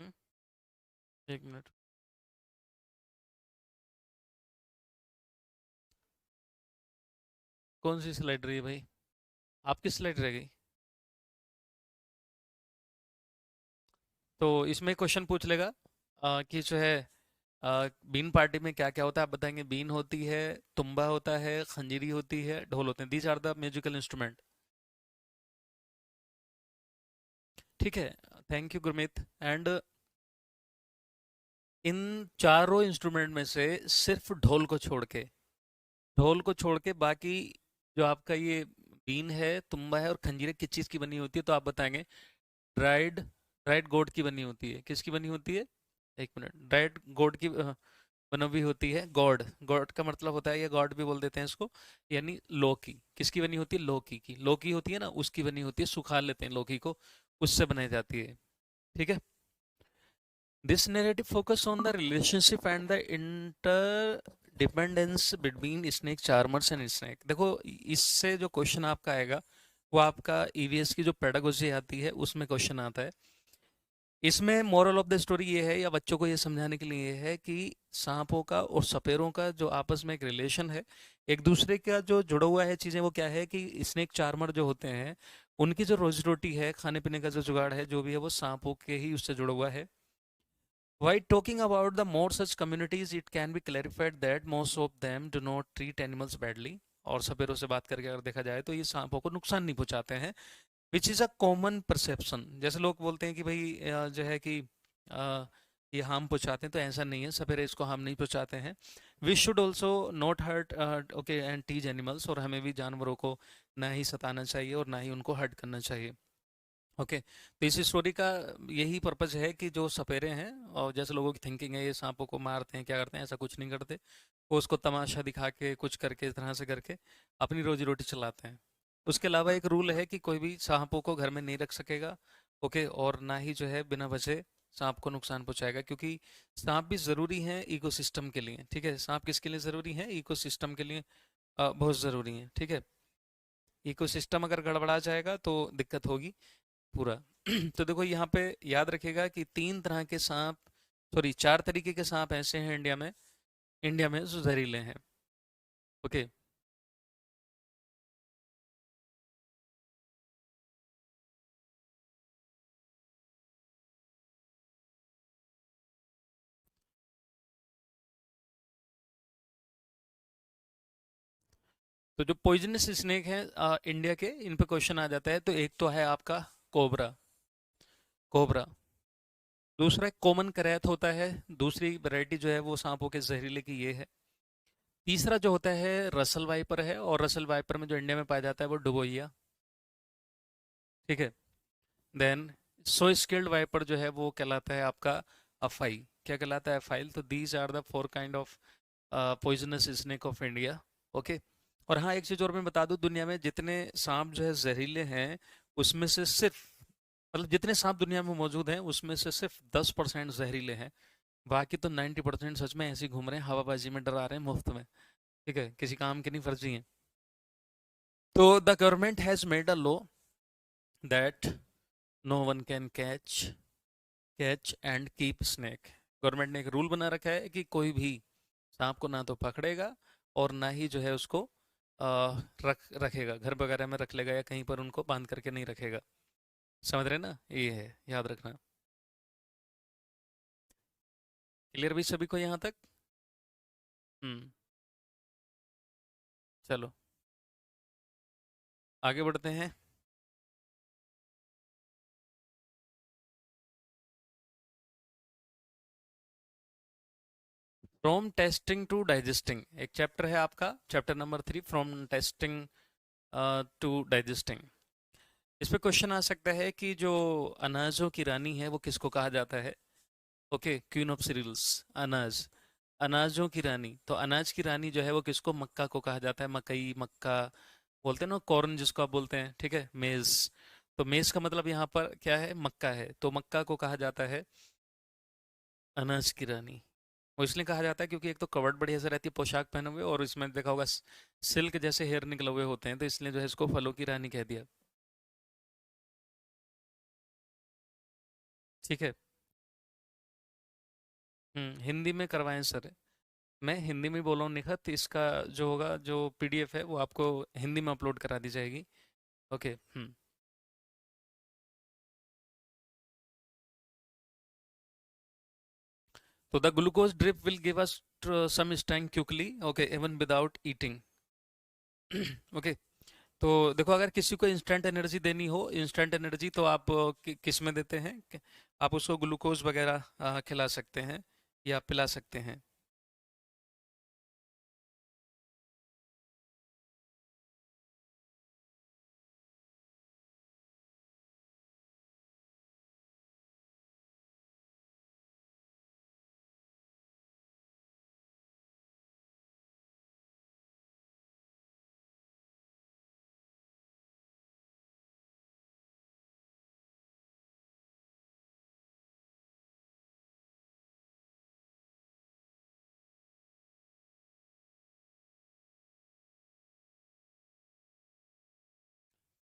हम्म, एक मिनट। कौन सी स्लाइड रही है भाई? आपकी स्लाइड रह गई? तो इसमें क्वेश्चन पूछ लेगा कि जो है बीन पार्टी में क्या क्या होता है, आप बताएंगे। बीन होती है, तुम्बा होता है, खंजीरी होती है, ढोल होते हैं, these are the musical instrument, ठीक है। Thank you Gurmeet. एंड इन चारों इंस्ट्रूमेंट में से सिर्फ ढोल को छोड़ के बाकी जो आपका ये बीन है, तुम्बा है और खंजीरे किस चीज़ की बनी होती है, तो आप बताएंगे ड्राइड, ड्राइड गोट की बनी होती है। किसकी बनी होती है? एक मिनट। ड्राइड गोट की बनी हुई होती है। गॉड, गॉड का मतलब होता है, या गॉड भी बोल देते हैं इसको, यानी लौकी। किसकी बनी होती है? लौकी की। लौकी होती है ना, उसकी बनी होती है, सुखा लेते हैं लौकी को, उससे बनाई जाती है, ठीक है। This narrative focus on the relationship and the inter dependence between snake charmers and snake. देखो इससे जो क्वेश्चन आपका आएगा वो आपका ईवीएस की जो पेडागोजी आती है उसमें क्वेश्चन आता है। इसमें मोरल ऑफ द स्टोरी ये है, या बच्चों को ये समझाने के लिए ये है कि सांपों का और सपेरों का जो आपस में एक रिलेशन है, एक दूसरे का जो जुड़ा हुआ है चीज़ें, वो क्या है कि स्नेक चार्मर जो होते हैं उनकी जो रोजी रोटी है, खाने पीने का जो जुगाड़ है, जो भी है, वो सांपों के ही उससे जुड़ा हुआ है। While talking about the more such communities, it can be clarified that most of them do not treat animals badly. और सपेरों से बात करके अगर देखा जाए तो ये सांपों को नुकसान नहीं पहुंचाते हैं, which is a common perception. जैसे लोग बोलते हैं कि भाई जो है कि अ, ये हार्म पहुंचाते हैं, तो ऐसा नहीं है, सपेरे इसको हार्म नहीं पहुंचाते हैं। We should also not hurt, okay, and tease animals, और हमें भी जानवरों को ना ही सताना चाहिए और ना ही उनको हर्ट करना चाहिए। ओके, तो इस स्टोरी का यही पर्पज है कि जो सपेरे हैं, और जैसे लोगों की थिंकिंग है ये सांपों को मारते हैं क्या करते हैं, ऐसा कुछ नहीं करते। वो उसको तमाशा दिखा के कुछ करके इस तरह से करके अपनी रोजी रोटी चलाते हैं। उसके अलावा एक रूल है कि कोई भी सांपों को घर में नहीं रख सकेगा। ओके, और ना ही जो है बिना वजह सांप को नुकसान पहुंचाएगा, क्योंकि सांप भी जरूरी है इकोसिस्टम के लिए। ठीक है, सांप किसके लिए जरूरी है? इकोसिस्टम के लिए बहुत जरूरी है। ठीक है, इकोसिस्टम अगर गड़बड़ा जाएगा तो दिक्कत होगी पूरा। तो देखो यहाँ पे याद रखिएगा कि तीन तरह के सांप, सॉरी चार तरीके के सांप ऐसे हैं इंडिया में जो जहरीले हैं। ओके, तो जो पॉइजनस स्नेक है इंडिया के, इन पे क्वेश्चन आ जाता है। तो एक तो है आपका कोबरा, कोबरा। दूसरा कॉमन करैत होता है, दूसरी वैरायटी जो है वो सांपों के जहरीले की ये है। तीसरा जो होता है रसल वाइपर है, और रसल वाइपर में जो इंडिया में पाया जाता है वो डुबोइया। ठीक है, देन सो स्किल्ड वाइपर जो है वो कहलाता है आपका अफाई। क्या कहलाता है? अफाइल। तो these are the four kind of poisonous snake of India. Okay, और हाँ एक चीज और मैं बता दूं, दुनिया में जितने सांप जो है जहरीले हैं उसमें से सिर्फ, मतलब जितने सांप दुनिया में मौजूद हैं उसमें से सिर्फ 10% जहरीले हैं। बाकी तो 90% सच में ऐसे ही घूम रहे हैं, हवाबाजी में डरा रहे हैं मुफ्त में। ठीक है, किसी काम के नहीं, फर्जी हैं। तो the government has made a law that no one can catch and keep snake. Government ने एक रूल बना रखा है कि कोई भी सांप को ना तो पकड़ेगा और ना ही जो है उसको रखेगा, घर वगैरह में रख लेगा या कहीं पर उनको बांध करके नहीं रखेगा। समझ रहे ना? ये है, याद रखना। क्लियर भी सभी को यहाँ तक? हम्म, चलो आगे बढ़ते हैं। फ्रॉम टेस्टिंग टू डाइजेस्टिंग एक चैप्टर है आपका, chapter number 3, from tasting to digesting. इस पे क्वेश्चन आ सकता है कि जो अनाजों की रानी है वो किसको कहा जाता है? ओके, क्वीन ऑफ सीरियल्स, अनाज, अनाजों की रानी। तो अनाज की रानी जो है वो किसको, मक्का को कहा जाता है। मकई, मक्का बोलते हैं ना, कॉर्न जिसको आप बोलते हैं। ठीक है, मेज। तो मेज का मतलब यहाँ पर क्या है? मक्का है। तो मक्का को कहा जाता है अनाज की रानी। वो इसलिए कहा जाता है क्योंकि एक तो कवर्ड बढ़िया से रहती है पोशाक पहने हुए, और इसमें देखा होगा सिल्क जैसे हेयर निकले हुए होते हैं, तो इसलिए जो है इसको फलों की रानी कह दिया। ठीक है। हिंदी में करवाएं सर। मैं हिंदी में बोल रहा हूँ निखत, इसका जो होगा, जो पीडीएफ है वो आपको हिंदी में अपलोड करा दी जाएगी। ओके। तो the glucose drip will give us some strength quickly, okay, even without eating. Okay, तो देखो अगर किसी को इंस्टेंट एनर्जी देनी हो, इंस्टेंट एनर्जी, तो आप किस में देते हैं आप उसको ग्लूकोज वगैरह खिला सकते हैं या पिला सकते हैं।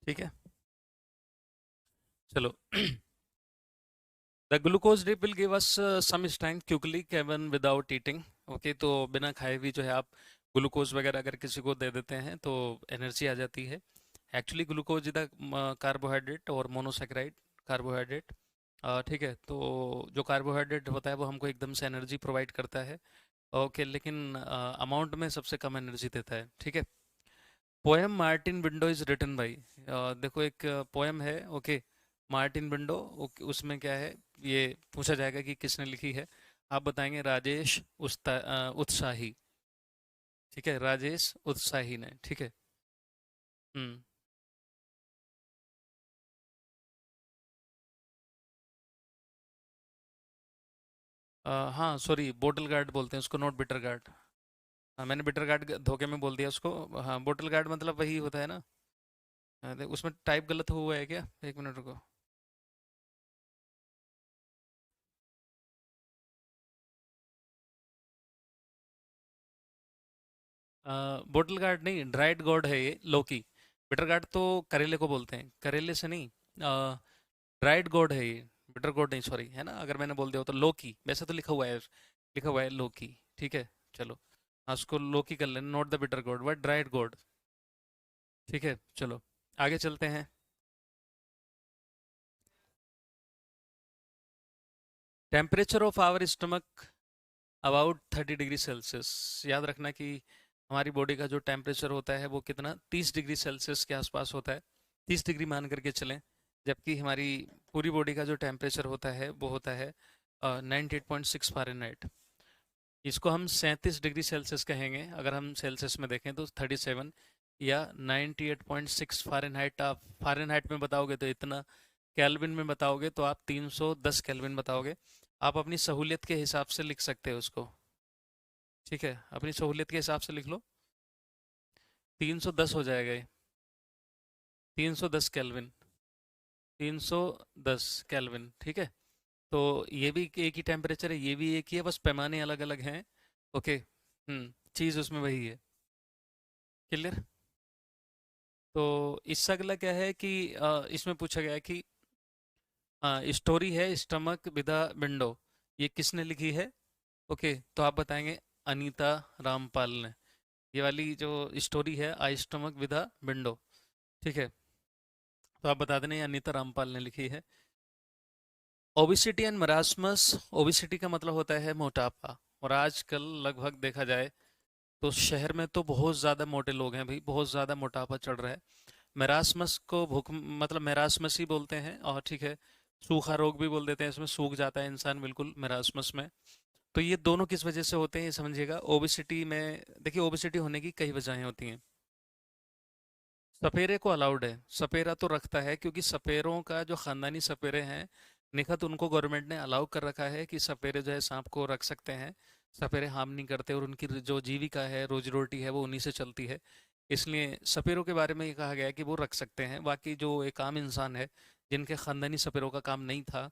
ठीक है, चलो। The glucose drip will give us some strength quickly even without eating. Okay, तो बिना खाए भी जो है आप ग्लूकोज वगैरह अगर किसी को दे देते हैं तो एनर्जी आ जाती है। Actually glucose is the carbohydrate और मोनोसेक्राइड कार्बोहाइड्रेट। ठीक है, तो जो कार्बोहाइड्रेट होता है वो हमको एकदम से एनर्जी प्रोवाइड करता है। ओके, लेकिन अमाउंट में सबसे कम एनर्जी देता है। ठीक है, poem Martin window is written by, देखो एक पोएम है। Okay, Martin window. ओके, उसमें क्या है ये पूछा जाएगा कि किसने लिखी है। आप बताएंगे राजेश उत्साही। ठीक है, राजेश उत्साही ने। ठीक है। हम्म, हाँ सॉरी, बोटल गार्ड बोलते हैं उसको, नॉट बिटर गार्ड। हाँ, मैंने बिटर गार्ड धोखे में बोल दिया उसको। हाँ, बोटल गार्ड मतलब वही होता है ना। उसमें टाइप गलत हुआ है क्या? एक मिनट रुको। बोटल गार्ड नहीं, ड्राइड गोर्ड है ये, लौकी। बिटर गार्ड तो करेले को बोलते हैं, करेले से नहीं। ड्राइड गोर्ड है ये, बिटर गोर्ड नहीं, सॉरी, है ना, अगर मैंने बोल दिया हो तो लौकी, वैसे तो लिखा हुआ है लौकी। ठीक है, चलो। हाँ, उसको लौकी कर लेना, not the bitter gourd but dried gourd. ठीक है, चलो आगे चलते हैं। Temperature of our stomach about 30 degree Celsius. याद रखना कि हमारी बॉडी का जो टेम्परेचर होता है वो कितना, 30 डिग्री सेल्सियस के आसपास होता है। 30 डिग्री मान करके चलें। जबकि हमारी पूरी बॉडी का जो टेम्परेचर होता है वो होता है 98.6 फ़ारेनहाइट। इसको हम 37 डिग्री सेल्सियस कहेंगे, अगर हम सेल्सियस में देखें तो 37, या 98.6 फ़ारेनहाइट। आप फ़ारेनहाइट में बताओगे तो इतना, केल्विन में बताओगे तो आप 310 केल्विन बताओगे। आप अपनी सहूलियत के हिसाब से लिख सकते हो उसको। ठीक है, अपनी सहूलियत के हिसाब से लिख लो। 310 हो जाएगा ये, 310 केल्विन। 310 केल्विन, ठीक है। तो ये भी एक ही टेम्परेचर है, ये भी एक ही है, बस पैमाने अलग अलग हैं। ओके, चीज़ उसमें वही है। क्लियर? तो इससे अगला क्या है कि इसमें पूछा गया है कि स्टोरी है स्टमक विदा विंडो, ये किसने लिखी है? ओके, तो आप बताएंगे अनीता रामपाल ने। ये वाली जो स्टोरी है, आई स्टमक विदा विंडो, ठीक है, तो आप बता देना ये अनीता रामपाल ने लिखी है। Obesity and marasmus. ओबिसिटी का मतलब होता है मोटापा, और आजकल लगभग देखा जाए तो शहर में तो बहुत ज़्यादा मोटे लोग हैं भाई, बहुत ज़्यादा मोटापा चढ़ रहा है। मेरास्मस को भूख मतलब मेरास्मस ही बोलते हैं, और ठीक है, सूखा रोग भी बोल देते हैं, इसमें सूख जाता है इंसान बिल्कुल मेरास्मस में। तो ये दोनों किस वजह से होते हैं ये समझिएगा। ओबिसिटी में देखिए, ओबिसिटी होने की कई वजहें होती हैं। सपेरे को अलाउड है, सपेरा तो रखता है, क्योंकि सपेरों का जो खानदानी सपेरे हैं, निखत उनको गवर्नमेंट ने अलाउ कर रखा है कि सपेरे जो है सांप को रख सकते हैं। सपेरे हार्म नहीं करते, और उनकी जो जीविका है, रोजी रोटी है, वो उन्हीं से चलती है। इसलिए सपेरों के बारे में ये कहा गया है कि वो रख सकते हैं। बाकी जो एक आम इंसान है, जिनके खानदानी सपेरों का काम नहीं था,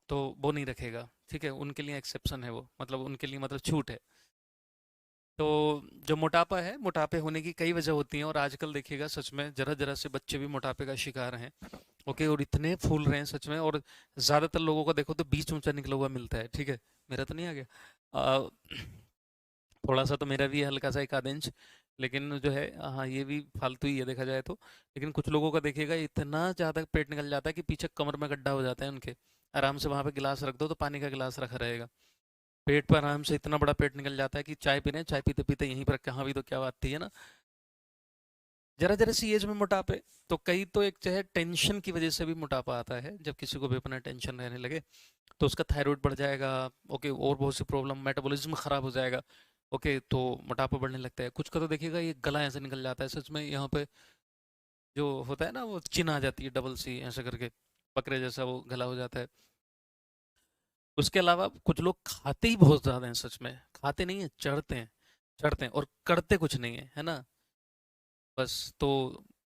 तो वो नहीं रखेगा। ठीक है, उनके लिए एक्सेप्शन है वो, मतलब उनके लिए मतलब छूट है। तो जो मोटापा है, मोटापे होने की कई वजह होती हैं, और आजकल देखिएगा सच में जरा जरा से बच्चे भी मोटापे का शिकार हैं। ओके, और इतने फूल रहे हैं सच में, और ज़्यादातर लोगों का देखो तो बीच ऊंचा निकला हुआ मिलता है। ठीक है, मेरा तो नहीं आ गया। आ, थोड़ा सा तो मेरा भी है, हल्का सा, एक आध इंच। लेकिन जो है, हाँ, ये भी फालतू ही है देखा जाए तो। लेकिन कुछ लोगों का देखिएगा इतना ज़्यादा पेट निकल जाता है कि पीछे कमर में गड्ढा हो जाता है उनके। आराम से वहाँ पे गिलास रख दो तो पानी का गिलास रखा रहेगा, पेट पर आराम से इतना बड़ा पेट निकल जाता है कि चाय पी रहे हैं, चाय पीते पीते यहीं पर कहाँ भी, तो क्या बात थी, है ना। जरा जरा सी एज में मोटापे, तो कई तो एक जो है टेंशन की वजह से भी मोटापा आता है, जब किसी को भी अपना टेंशन रहने लगे तो उसका थायराइड बढ़ जाएगा। ओके, और बहुत सी प्रॉब्लम, मेटाबॉलिज्म खराब हो जाएगा। ओके, तो मोटापा बढ़ने लगता है। कुछ का तो देखिएगा ये गला ऐसे निकल जाता है सच में, यहाँ पे जो होता है ना, वो चिन्ह आ जाती है डबल सी ऐसे करके, बकरे जैसा वो गला हो जाता है। उसके अलावा कुछ लोग खाते ही बहुत ज्यादा हैं सच में, खाते नहीं है, चढ़ते हैं। चढ़ते हैं और करते कुछ नहीं है, है ना। बस तो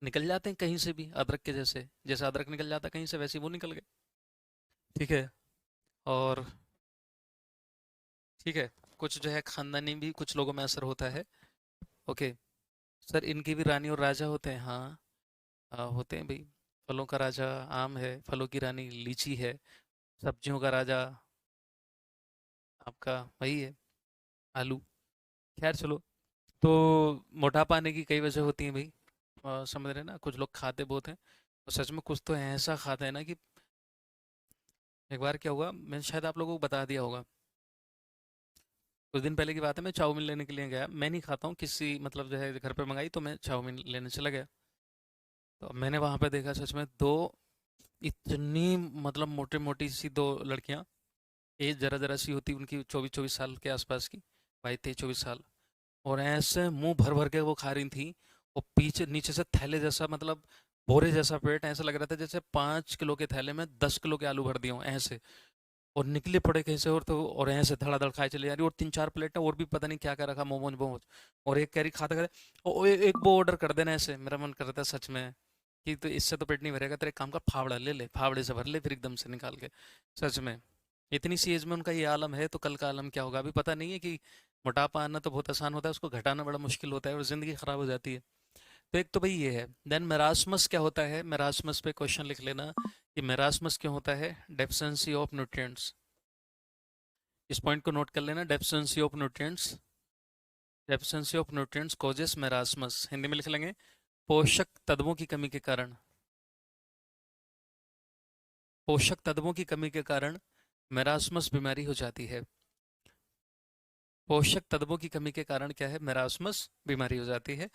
निकल जाते हैं कहीं से भी, अदरक के जैसे, जैसे अदरक निकल जाता है कहीं से, वैसे ही वो निकल गए। ठीक है, और ठीक है, कुछ जो है खानदानी भी कुछ लोगों में असर होता है। ओके, सर इनकी भी रानी और राजा होते हैं, हाँ। होते हैं भाई। फलों का राजा आम है, फलों की रानी लीची है, सब्जियों का राजा आपका वही है, आलू। खैर चलो, तो मोटापा आने की कई वजह होती हैं भाई। समझ रहे हैं ना, कुछ लोग खाते बहुत हैं, और सच में कुछ तो ऐसा खाते हैं ना कि, एक बार क्या हुआ, मैंने शायद आप लोगों को बता दिया होगा। कुछ दिन पहले की बात है, मैं चाउमीन लेने के लिए गया, मैं नहीं खाता हूँ, किसी मतलब जो है घर पे मंगाई, तो मैं चाउमीन लेने चला गया। तो मैंने वहाँ पे देखा सच में दो इतनी मतलब मोटी मोटी सी दो लड़कियाँ, एज जरा जरा सी होती उनकी, 24-24 साल के आसपास की, 22-23 24 साल, और ऐसे मुंह भर भर के वो खा रही थी। और पीछे नीचे से थैले जैसा, मतलब बोरे जैसा पेट, ऐसा लग रहा था जैसे 5 किलो के थैले में 10 किलो के आलू भर दिए हों ऐसे। और निकले पड़े कहीं से, और तो और यहाँ से धड़ाधड़ खाए चले जा रही, और 3-4 प्लेट ना, और भी पता नहीं क्या क्या रखा, मोमोज वोमोज, और एक कैरी खाते खाते, एक वो ऑर्डर कर देना ऐसे, मेरा मन करता है सच में कि तो इससे तो पेट नहीं भरेगा, तेरे काम का फावड़ा ले ले, फावड़े से भर ले फिर एकदम से निकाल के, सच में। इतनी सी एज में उनका ये आलम है, तो कल का आलम क्या होगा अभी पता नहीं है। कि मोटापा आना तो बहुत आसान होता है, उसको घटाना बड़ा मुश्किल होता है, और ज़िंदगी ख़राब हो जाती है। तो एक तो भाई ये है। देन मेरास्मस क्या होता है, मेरास्मस पे क्वेश्चन लिख लेना कि मेरास्मस क्यों होता है। डेफिशिएंसी ऑफ न्यूट्रिएंट्स, इस पॉइंट को नोट कर लेना। Deficiency of nutrients, deficiency of nutrients causes marasmus, Hindi में लिख लेंगे पोषक तत्वों की कमी के कारण, पोषक तत्वों की कमी के कारण मेरास्मस बीमारी हो जाती है। पोषक तत्वों की कमी के कारण क्या है, मेरास्मस बीमारी हो जाती है।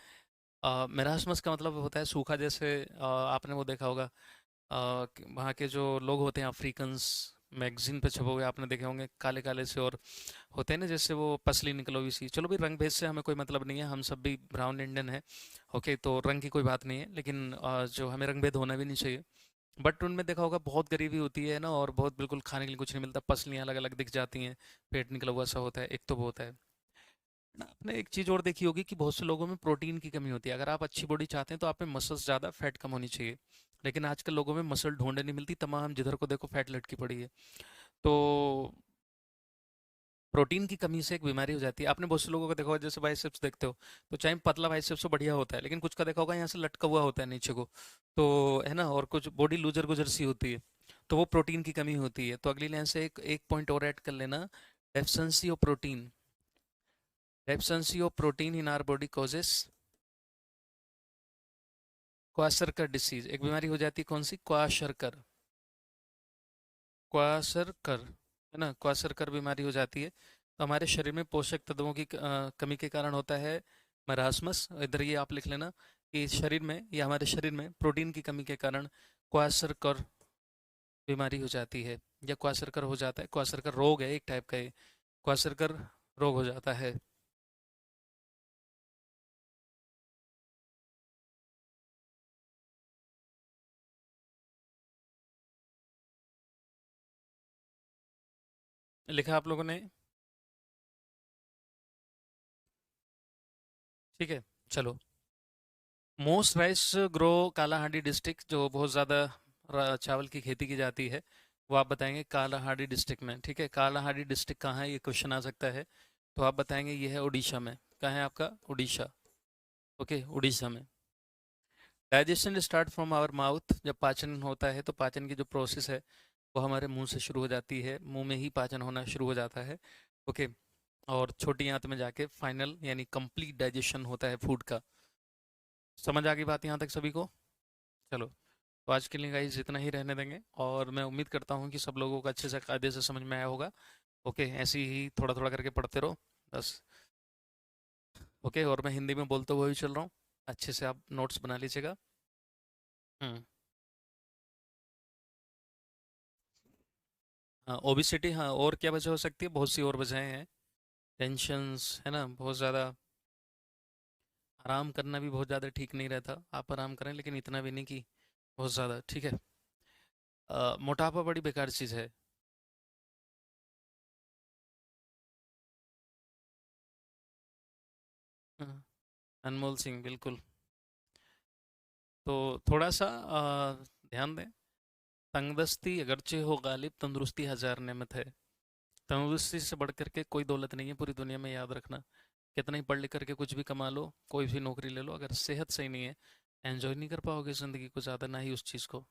मेरास्मस का मतलब होता है सूखा, जैसे आपने वो देखा होगा, वहाँ के जो लोग होते हैं अफ्रीकन्स, मैगजीन पे छपे हुए आपने देखे होंगे, काले काले से और होते हैं ना, जैसे वो पसली निकलो हुई सी। चलो भाई, रंग भेद से हमें कोई मतलब नहीं है, हम सब भी ब्राउन इंडियन है। ओके, तो रंग की कोई बात नहीं है, लेकिन जो हमें रंग भेद होना भी नहीं चाहिए। बट उनमें देखा होगा बहुत गरीबी होती है ना, और बहुत बिल्कुल खाने के लिए कुछ नहीं मिलता, पसलियाँ अलग अलग दिख जाती हैं, पेट निकला हुआ सा होता है, एक तो वो होता है ना। आपने एक चीज़ और देखी होगी कि बहुत से लोगों में प्रोटीन की कमी होती है। अगर आप अच्छी बॉडी चाहते हैं तो आप में मसल्स ज़्यादा, फैट कम होनी चाहिए। लेकिन आजकल लोगों में मसल ढूंढने नहीं मिलती, तमाम जिधर को देखो फैट लटकी पड़ी है। तो प्रोटीन की कमी से एक बीमारी हो जाती है। आपने बहुत से लोगों को देखा होगा, जैसे बाइसेप्स देखते हो, तो चाहे पतला बाइसेप्स तो बढ़िया होता है, लेकिन कुछ का देखा होगा यहाँ से लटका हुआ होता है नीचे को, तो है ना, और कुछ बॉडी लूजर गुजर सी होती है, तो वो प्रोटीन की कमी होती है। तो अगली लाइन से एक एक पॉइंट और ऐड कर लेना, deficiency of protein, deficiency of protein in our body causes kwashiorkor disease. एक बीमारी हो जाती है कौन सी, क्वाशरकर, क्वाशरकर, है ना, क्वाशरकर बीमारी हो जाती है। तो हमारे शरीर में पोषक तत्वों की कमी के कारण होता है मरासमस। इधर ये आप लिख लेना कि शरीर में, या हमारे शरीर में प्रोटीन की कमी के कारण क्वाशरकर बीमारी हो जाती है, या क्वाशरकर हो जाता है। क्वाशरकर रोग है एक टाइप का, ये क्वाशरकर रोग हो जाता है। लिखा आप लोगों ने, ठीक है। चलो, most rice grow Kalahandi district, जो बहुत ज़्यादा चावल की खेती की जाती है, वो आप बताएंगे कालाहांडी डिस्ट्रिक्ट में। ठीक है, कालाहांडी डिस्ट्रिक्ट कहाँ है, ये क्वेश्चन आ सकता है, तो आप बताएंगे ये है उड़ीसा में। कहाँ है आपका, उड़ीसा। ओके, उड़ीसा में। Digestion start from our mouth, जब पाचन होता है तो पाचन की जो प्रोसेस है वो हमारे मुंह से शुरू हो जाती है, मुंह में ही पाचन होना शुरू हो जाता है। ओके, और छोटी आंत में जाके फाइनल यानी कंप्लीट डाइजेशन होता है फूड का। समझ आ गई बात यहाँ तक सभी को। चलो, तो आज के लिए गाइस इतना ही रहने देंगे, और मैं उम्मीद करता हूँ कि सब लोगों को अच्छे से कायदे से समझ में आया होगा। ओके, ऐसे ही थोड़ा थोड़ा करके पढ़ते रहो बस। ओके, और मैं हिंदी में बोलते हुए भी चल रहा हूँ, अच्छे से आप नोट्स बना लीजिएगा। हम्म। हाँ, ओबिसिटी, हाँ, और क्या वजह हो सकती है, बहुत सी और वजहें हैं। टेंशन्स, है ना, बहुत ज़्यादा। आराम करना भी बहुत ज़्यादा ठीक नहीं रहता, आप आराम करें लेकिन इतना भी नहीं कि बहुत ज़्यादा, ठीक है। मोटापा बड़ी बेकार चीज़ है। हाँ, अनमोल सिंह, बिल्कुल। तो थोड़ा सा ध्यान दें, तंगदस्ती अगरचे हो गालिब, तंदुरुस्ती हजार नेमत है। तंदुरुस्ती से बढ़ कर के कोई दौलत नहीं है पूरी दुनिया में, याद रखना। कितना ही पढ़ लिख करके कुछ भी कमा लो, कोई भी नौकरी ले लो, अगर सेहत सही नहीं है, एंजॉय नहीं कर पाओगे ज़िंदगी को ज़्यादा, ना ही उस चीज़ को।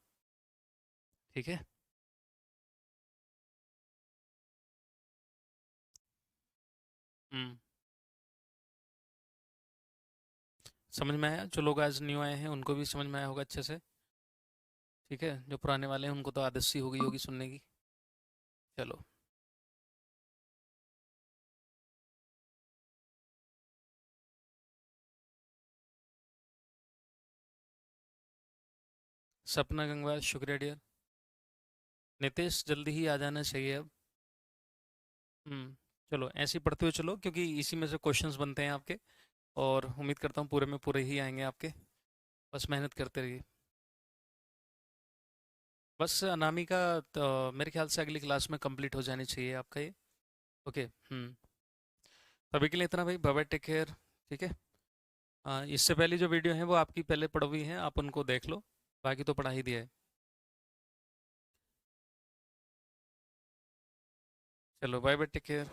ठीक है। हम्म। समझ में आया, जो लोग आज न्यू आए हैं उनको भी समझ में आया होगा अच्छे से। ठीक है, जो पुराने वाले हैं उनको तो आदत सी हो गई होगी सुनने की। चलो। सपना गंगवार, शुक्रिया डियर। नितेश, जल्दी ही आ जाना चाहिए अब। हम्म। चलो, ऐसे ही पढ़ते हुए चलो, क्योंकि इसी में से क्वेश्चंस बनते हैं आपके, और उम्मीद करता हूँ पूरे में पूरे ही आएंगे आपके। बस मेहनत करते रहिए। बस अनामिका, तो मेरे ख्याल से अगली क्लास में कंप्लीट हो जानी चाहिए आपका ये। ओके। अभी के लिए इतना भाई, बाय बाय, टेक केयर। ठीक है। इससे पहले जो वीडियो है वो आपकी पहले पड़ी हुई हैं, आप उनको देख लो, बाकी तो पढ़ा ही दिया है। चलो बाय बाय, टेक केयर।